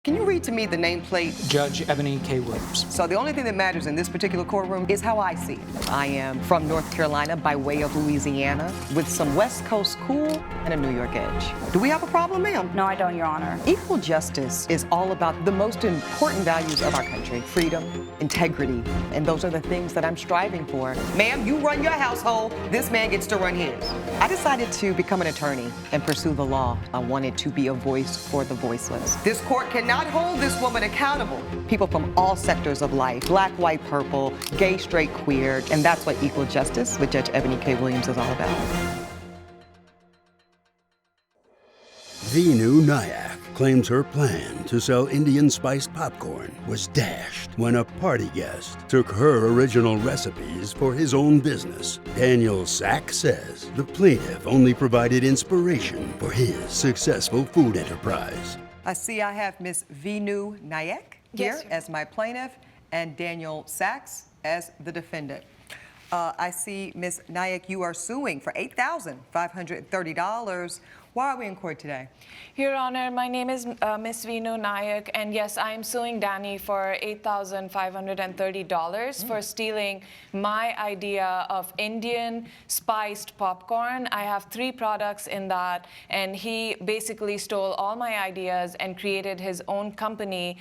Can you read to me the nameplate? Judge Eboni K Williams. So the only thing that matters in this particular courtroom is how I see it. I am from North Carolina by way of Louisiana with some West Coast cool and a New York edge. Do we have a problem, ma'am? No, I don't, Your Honor. Equal justice is all about the most important values of our country: freedom, integrity, and those are the things that I'm striving for. Ma'am, you run your household, this man gets to run his. I decided to become an attorney and pursue the law. I wanted to be a voice for the voiceless. This court cannot hold this woman accountable. People from all sectors of life, black, white, purple, gay, straight, queer, and that's what equal justice with Judge Eboni K Williams is all about. Vinu Nayak claims her plan to sell Indian spiced popcorn was dashed when a party guest took her original recipes for his own business. Daniel Sachs says the plaintiff only provided inspiration for his successful food enterprise. I see I have Ms. Vinu Nayak here as my plaintiff and Daniel Sachs as the defendant. I see, Ms. Nayak, you are suing for $8,530. Why are we in court today? Your Honor, my name is Ms. Vinu Nayak, and yes, I am suing Danny for $8,530 for stealing my idea of Indian spiced popcorn. I have 3 products in that, and he basically stole all my ideas and created his own company,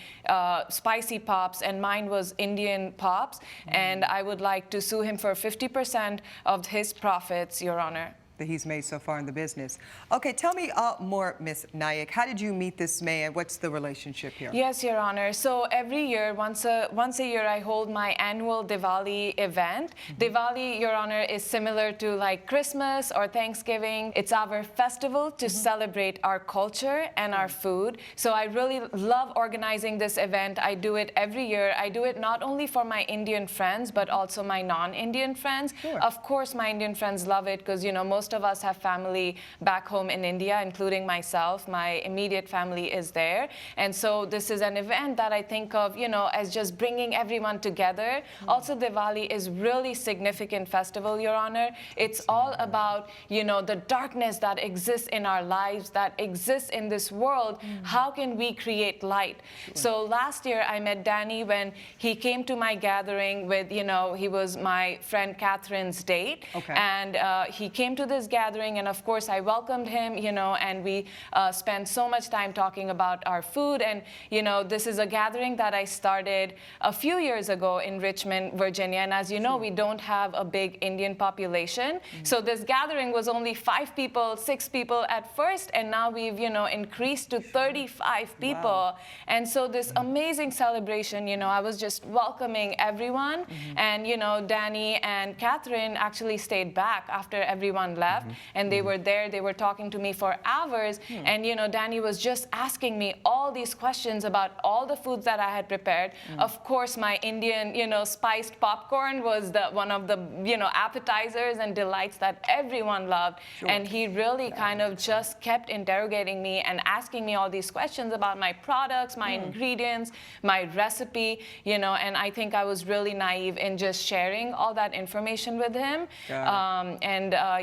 Spicy Pops, and mine was Indian Pops, and I would like to sue him for 50% of his profits, Your Honor. That he's made so far in the business. Okay, tell me more, Ms. Nayak. How did you meet this man? What's the relationship here? Yes, Your Honor. So every year, once a year, I hold my annual Diwali event. Diwali, Your Honor, is similar to like Christmas or Thanksgiving. It's our festival to celebrate our culture and our food. So I really love organizing this event. I do it every year. I do it not only for my Indian friends, but also my non-Indian friends. Sure. Of course, my Indian friends love it because, you know, most of us have family back home in India, including myself. My immediate family is there. And so this is an event that I think of, you know, as just bringing everyone together. Also, Diwali is really significant festival, Your Honor. It's all about, you know, the darkness that exists in our lives, that exists in this world. How can we create light? Sure. So last year, I met Danny when he came to my gathering with, you know, he was my friend Catherine's date. Okay. And he came to this gathering, and of course I welcomed him, you know, and we spent so much time talking about our food. And you know, this is a gathering that I started a few years ago in Richmond, Virginia, and as you know, we don't have a big Indian population. So this gathering was only 5 people, 6 people at first, and now we've, you know, increased to 35 people. Wow. And so this amazing celebration, you know, I was just welcoming everyone. And you know, Danny and Catherine actually stayed back after everyone left, and they were there, they were talking to me for hours, and you know, Danny was just asking me all these questions about all the foods that I had prepared. Of course, my Indian, you know, spiced popcorn was one of the, you know, appetizers and delights that everyone loved. Sure. And he really kind of just kept interrogating me and asking me all these questions about my products, my ingredients, my recipe, you know, and I think I was really naive in just sharing all that information with him.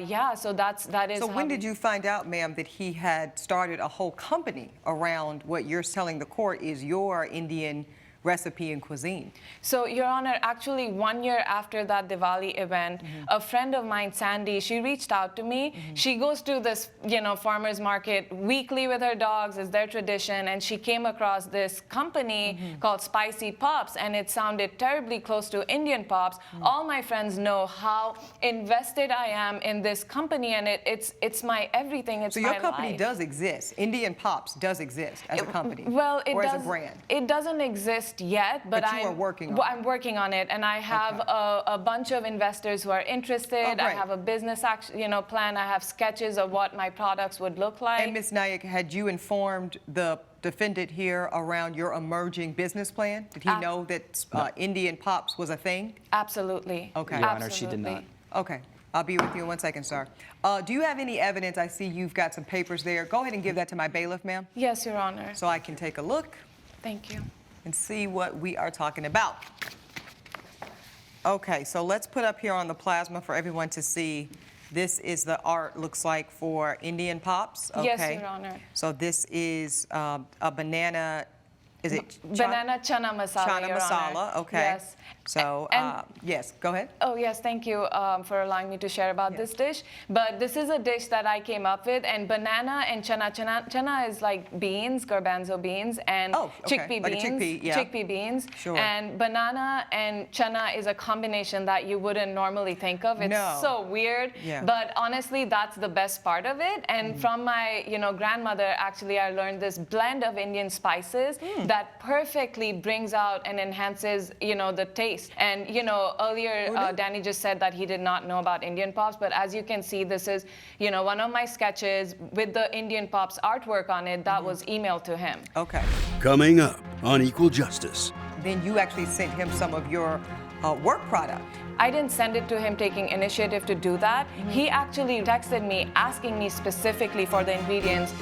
Yeah, so that is. So when did you find out, ma'am, that he had started a whole company around what you're telling the court is your Indian recipe and cuisine? So, Your Honor, actually 1 year after that Diwali event, a friend of mine, Sandy, she reached out to me. She goes to this, you know, farmer's market weekly with her dogs, it's their tradition, and she came across this company called Spicy Pops, and it sounded terribly close to Indian Pops. All my friends know how invested I am in this company, and it's my everything, it's my life. So your company does exist. Indian Pops does exist as a company. Well, it or does, as a brand. It doesn't exist yet, but you are working on it. I'm working on it, and I have a bunch of investors who are interested. I have a business plan. I have sketches of what my products would look like. And Ms. Nayak, had you informed the defendant here around your emerging business plan? Did he know that Indian Pops was a thing? Absolutely. Okay. Your Honor, she did not. Okay. I'll be with you in 1 second, sir. Do you have any evidence? I see you've got some papers there. Go ahead and give that to my bailiff, ma'am. Yes, Your Honor. So I can take a look. Thank you. And see what we are talking about. Okay, so let's put up here on the plasma for everyone to see. This is the art, looks like, for Indian Pops. Okay. Yes, Your Honor. So this is a banana Is it banana chana masala, chana Your masala? Honor. Okay. Yes. So, And- yes, go ahead. Oh, yes, thank you for allowing me to share about this dish. But this is a dish that I came up with, and banana and chana is like beans, garbanzo beans, and chickpea like beans. a chickpea, yeah. Chickpea beans. Sure. And banana and chana is a combination that you wouldn't normally think of. It's so weird. Yeah. But honestly, that's the best part of it. And from my, grandmother, actually, I learned this blend of Indian spices that perfectly brings out and enhances, the taste. And, earlier Danny just said that he did not know about Indian Pops, but as you can see, this is, one of my sketches with the Indian Pops artwork on it that was emailed to him. Okay. Coming up on Equal Justice. Then you actually sent him some of your work product. I didn't send it to him taking initiative to do that. He actually texted me asking me specifically for the ingredients.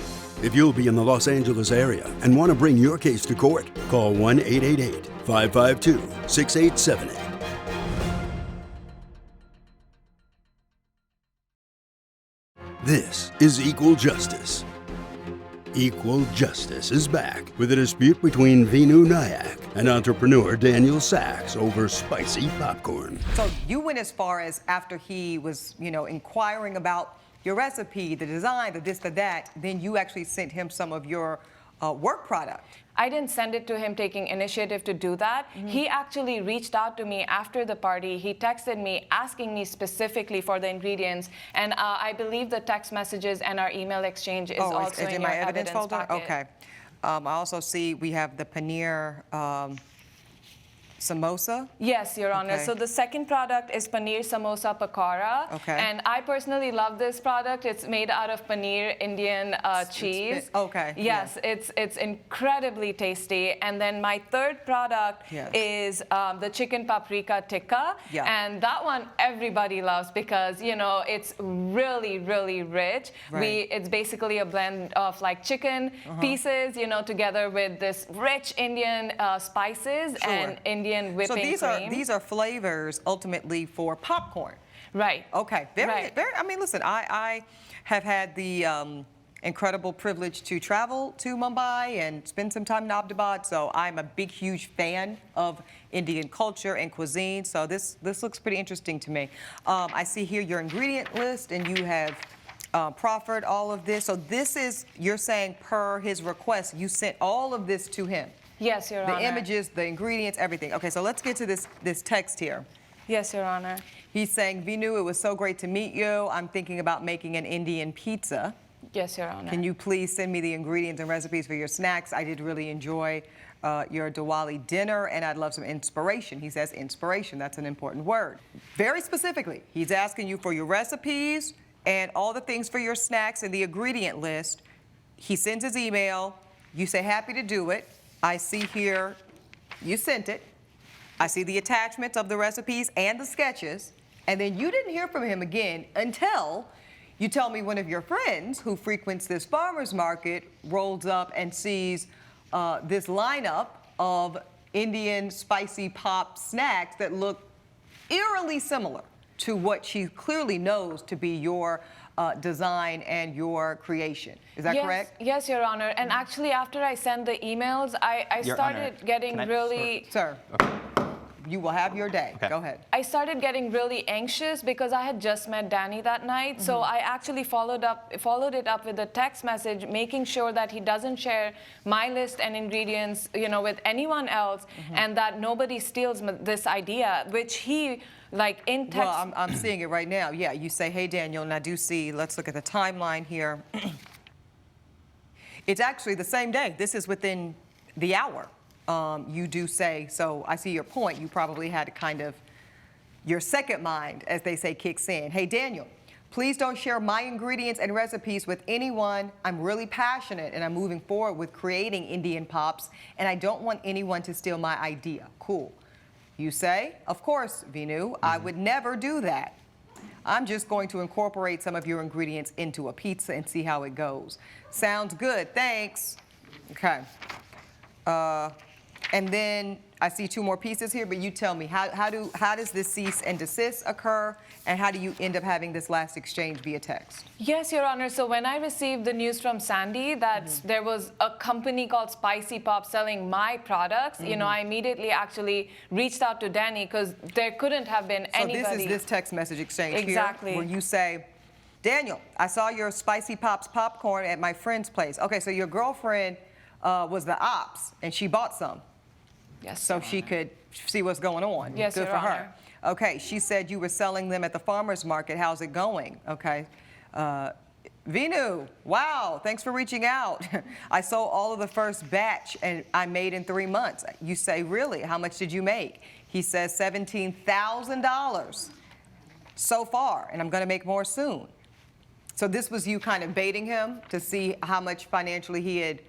If you'll be in the Los Angeles area and want to bring your case to court, call 1-888-552-6878. This is Equal Justice. Equal Justice is back with a dispute between Vinu Nayak and entrepreneur Daniel Sachs over spicy popcorn. So you went as far as after he was, inquiring about your recipe, the design, the this, the that, then you actually sent him some of your work product. I didn't send it to him taking initiative to do that. He actually reached out to me after the party. He texted me asking me specifically for the ingredients. And I believe the text messages and our email exchange is also it's in my your evidence folder? packet. Okay. I also see we have the paneer samosa. Yes, Your Honor. Okay. So the second product is paneer samosa pakora. Okay. And I personally love this product. It's made out of paneer Indian cheese. Okay. Yes, it's incredibly tasty. And then my third product is the chicken paprika tikka. Yeah. And that one everybody loves because, it's really, really rich. Right. It's basically a blend of like chicken pieces, together with this rich Indian spices and Indian whipping cream. So these are flavors ultimately for popcorn. Right. Okay. Very. I mean, listen, I have had the incredible privilege to travel to Mumbai and spend some time in Ahmedabad. So I'm a big, huge fan of Indian culture and cuisine. So this looks pretty interesting to me. I see here your ingredient list, and you have proffered all of this. So this is, you're saying per his request, you sent all of this to him. Yes, Your Honor. The images, the ingredients, everything. Okay, so let's get to this text here. Yes, Your Honor. He's saying, Vinu, it was so great to meet you. I'm thinking about making an Indian pizza. Yes, Your Honor. Can you please send me the ingredients and recipes for your snacks? I did really enjoy your Diwali dinner, and I'd love some inspiration. He says inspiration. That's an important word. Very specifically, he's asking you for your recipes and all the things for your snacks and the ingredient list. He sends his email. You say happy to do it. I see here you sent it. I see the attachments of the recipes and the sketches. And then you didn't hear from him again until you tell me one of your friends who frequents this farmer's market rolls up and sees this lineup of Indian spicy pop snacks that look eerily similar to what she clearly knows to be your design and your creation. Is that correct? Yes, Your Honor. And actually, after I sent the emails, I started getting really... Sir, you will have your day. Okay. Go ahead. I started getting really anxious because I had just met Danny that night. So I actually followed it up with a text message, making sure that he doesn't share my list and ingredients, with anyone else, and that nobody steals this idea, which he... like in text. Well, I'm seeing it right now. Yeah, you say, hey, Daniel, and I do see, let's look at the timeline here. It's actually the same day. This is within the hour. You do say, so I see your point. You probably had kind of your second mind, as they say, kicks in. Hey, Daniel, please don't share my ingredients and recipes with anyone. I'm really passionate, and I'm moving forward with creating Indian Pops, and I don't want anyone to steal my idea. Cool. You say, of course, Vinu, I would never do that. I'm just going to incorporate some of your ingredients into a pizza and see how it goes. Sounds good, thanks. Okay. And then I see two more pieces here, but you tell me, how does this cease and desist occur, and how do you end up having this last exchange via text? Yes, Your Honor. So when I received the news from Sandy that there was a company called Spicy Pop selling my products, you know, I immediately actually reached out to Danny because there couldn't have been anybody. So this is this text message exchange Exactly. here, where you say, Daniel, I saw your Spicy Pops popcorn at my friend's place. Okay, so your girlfriend was the ops, and she bought some. Yes, So Your she Honor. could see what's going on. Yes, Good Your for her. Honor. Okay, she said you were selling them at the farmer's market. How's it going? Okay. Vinu, wow, thanks for reaching out. I sold all of the first batch and I made in 3 months. You say, really? How much did you make? He says $17,000 so far, and I'm going to make more soon. So this was you kind of baiting him to see how much financially he had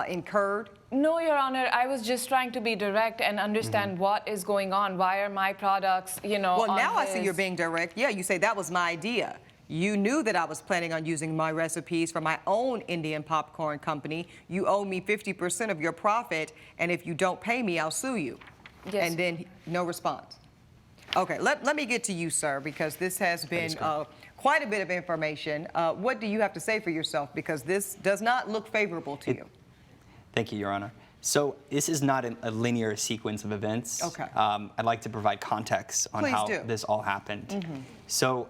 incurred? No, Your Honor. I was just trying to be direct and understand what is going on. Why are my products, you know, Well, on now I see his- you're being direct. Yeah, you say that was my idea. You knew that I was planning on using my recipes for my own Indian popcorn company. You owe me 50% of your profit, and if you don't pay me, I'll sue you. Yes. And then no response. Okay, let me get to you, sir, because this has been quite a bit of information. What do you have to say for yourself? Because this does not look favorable to you. Thank you, Your Honor. So this is not a linear sequence of events. Okay. I'd like to provide context on Please how do. this all happened. So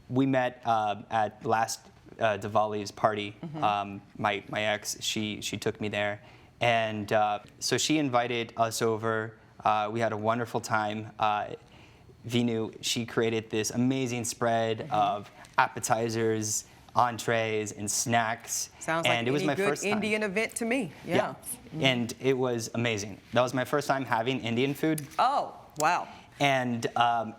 we met at last Diwali's party. My ex, she took me there. And so she invited us over. We had a wonderful time. Vinu, she created this amazing spread of appetizers, entrees, and snacks. Sounds and like it was any my good first time. Indian event to me. Yeah. And it was amazing. That was my first time having Indian food. Oh, wow. And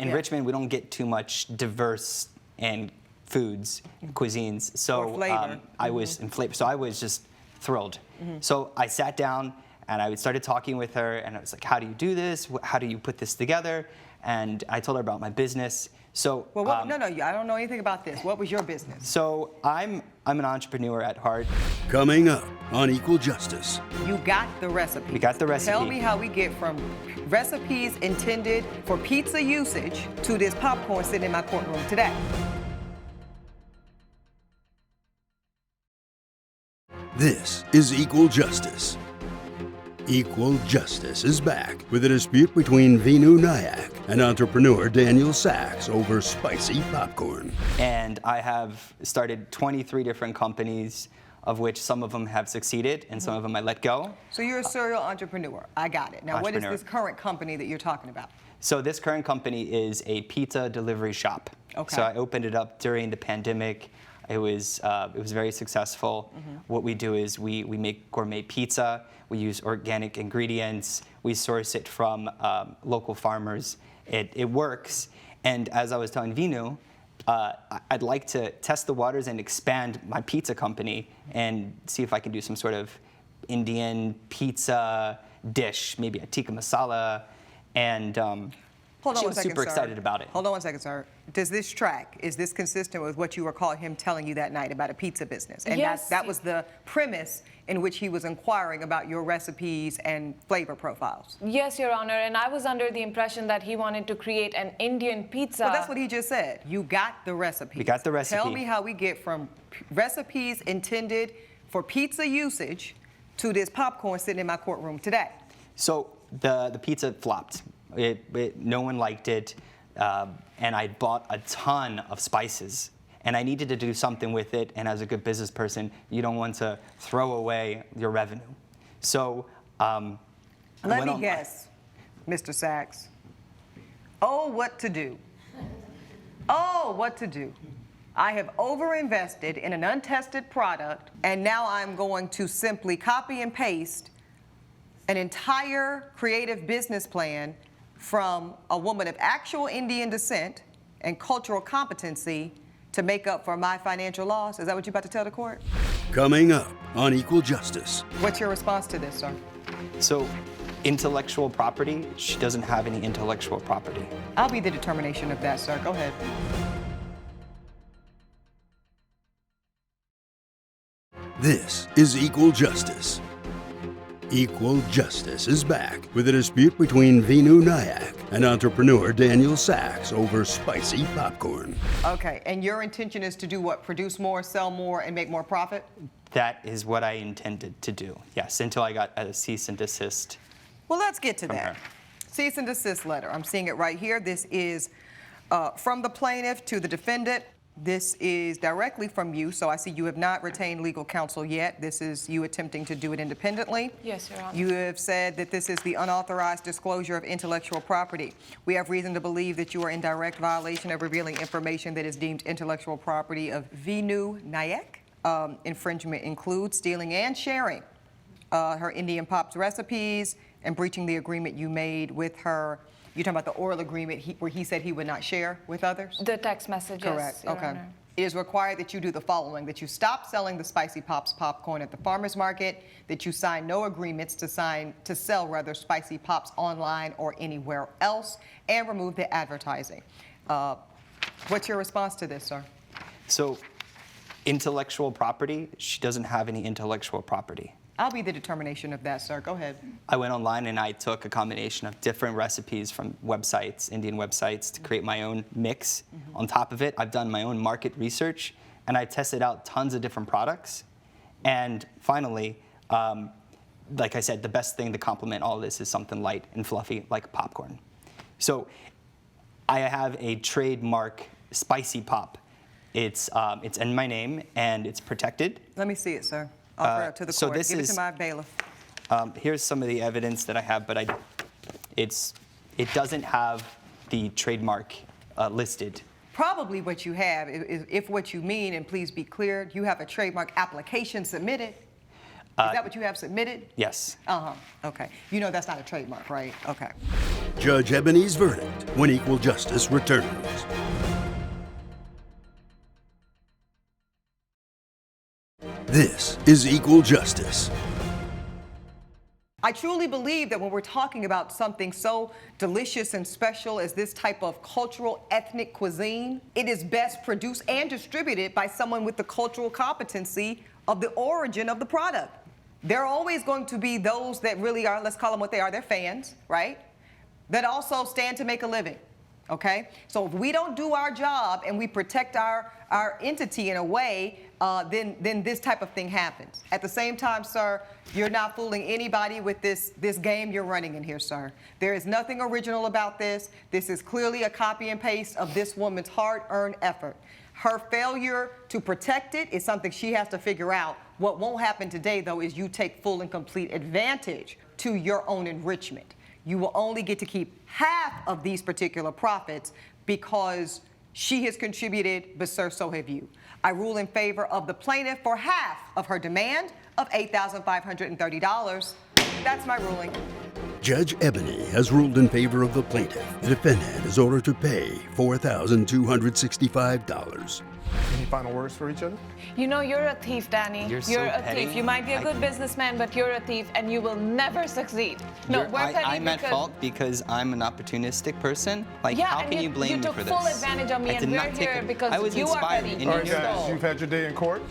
in Richmond, we don't get too much diverse and foods, cuisines. So Or flavor. I was in flavor. So I was just thrilled. So I sat down and I started talking with her, and I was like, "How do you do this? How do you put this together?" And I told her about my business. So Well, no, I don't know anything about this. What was your business? So I'm an entrepreneur at heart. Coming up on Equal Justice. You got the recipe. We got the recipe. Tell me how we get from recipes intended for pizza usage to this popcorn sitting in my courtroom today. This is Equal Justice. Equal Justice is back with a dispute between Vinu Nayak and entrepreneur Daniel Sachs over spicy popcorn. And I have started 23 different companies, of which some of them have succeeded and some of them I let go. So you're a serial entrepreneur. I got it. Now, what is Entrepreneur. this current company that you're talking about? So this current company is a pizza delivery shop. Okay. So I opened it up during the pandemic. It was very successful. What we do is we make gourmet pizza. We use organic ingredients. We source it from local farmers. It works. And as I was telling Vinu, I'd like to test the waters and expand my pizza company and see if I can do some sort of Indian pizza dish, maybe a tikka masala. And Hold on she one was second, super sir. excited about it. Hold on one second, sir. Does this track? Is this consistent with what you recall him telling you that night about a pizza business? And Yes. that was the premise in which he was inquiring about your recipes and flavor profiles. Yes, Your Honor. And I was under the impression that he wanted to create an Indian pizza. Well, that's what he just said. You got the recipe. We got the recipe. Tell me how we get from recipes intended for pizza usage to this popcorn sitting in my courtroom today. So the pizza flopped. No one liked it, and I bought a ton of spices, and I needed to do something with it. And as a good business person, you don't want to throw away your revenue. So Let me guess, Mr. Sachs. Oh, what to do? Oh, what to do? I have overinvested in an untested product, and now I'm going to simply copy and paste an entire creative business plan from a woman of actual Indian descent and cultural competency to make up for my financial loss. Is that what you're about to tell the court? Coming up on Equal Justice. What's your response to this, sir? So intellectual property, she doesn't have any intellectual property. I'll be the determination of that, sir. Go ahead. This is Equal Justice. Equal Justice is back with a dispute between Vinu Nayak and entrepreneur Daniel Sachs over spicy popcorn. Okay, and your intention is to do what? Produce more, sell more, and make more profit? That is what I intended to do, yes, until I got a cease and desist. Well, let's get to From that. her. Cease and desist letter. I'm seeing it right here. This is from the plaintiff to the defendant. This is directly from you, so I see you have not retained legal counsel yet. This is you attempting to do it independently. Yes, Your Honor. You have said that this is the unauthorized disclosure of intellectual property. We have reason to believe that you are in direct violation of revealing information that is deemed intellectual property of Vinu Nayak. Infringement includes stealing and sharing her Indian Pops recipes and breaching the agreement you made with her. You're talking about the oral agreement where he said he would not share with others? The text message, yes, Correct. Your Okay. Honor. It is required that you do the following: that you stop selling the Spicy Pops popcorn at the farmer's market, that you sign no agreements to sell Spicy Pops online or anywhere else, and remove the advertising. What's your response to this, sir? So, intellectual property, she doesn't have any intellectual property. I'll be the determination of that, sir. Go ahead. I went online and I took a combination of different recipes from websites, Indian websites, to create my own mix. On top of it, I've done my own market research and I tested out tons of different products. And finally, like I said, the best thing to complement all of this is something light and fluffy like popcorn. So I have a trademark Spicy Pop. It's in my name and it's protected. Let me see it, sir. Offer it to the so court. this Give it is- to my bailiff. Here's some of the evidence that I have, but it doesn't have the trademark listed. Probably what you have, if what you mean, and please be clear, you have a trademark application submitted. Is that what you have submitted? Yes. Okay. You know that's not a trademark, right? Okay. Judge Eboni's verdict when Equal Justice returns. This is Equal Justice. I truly believe that when we're talking about something so delicious and special as this type of cultural ethnic cuisine, it is best produced and distributed by someone with the cultural competency of the origin of the product. There are always going to be those that really are, let's call them what they are, they're fans, right? That also stand to make a living, okay? So if we don't do our job and we protect our entity in a way, then this type of thing happens. At the same time, sir, you're not fooling anybody with this game you're running in here, sir. There is nothing original about this. This is clearly a copy and paste of this woman's hard-earned effort. Her failure to protect it is something she has to figure out. What won't happen today, though, is you take full and complete advantage to your own enrichment. You will only get to keep half of these particular profits because she has contributed, but sir, so have you. I rule in favor of the plaintiff for half of her demand of $8,530. That's my ruling. Judge Eboni has ruled in favor of the plaintiff. The defendant is ordered to pay $4,265. Any final words for each other? You know, you're a thief, Danny. You're so a petty. thief. You might be a good businessman, but you're a thief, and you will never succeed. No, we're petty I'm at because- fault because I'm an opportunistic person. Like, Yeah, how and can you blame me took for this? full advantage of me, I and did we're not take here it. because I was you are inspired petty. and All you right, You're guys, stole. you've had your day in court.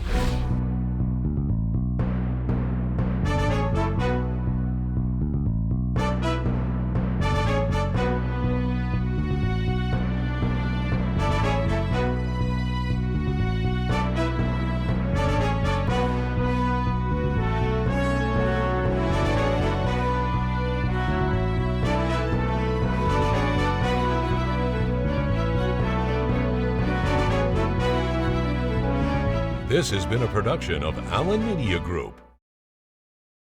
This has been a production of Allen Media Group.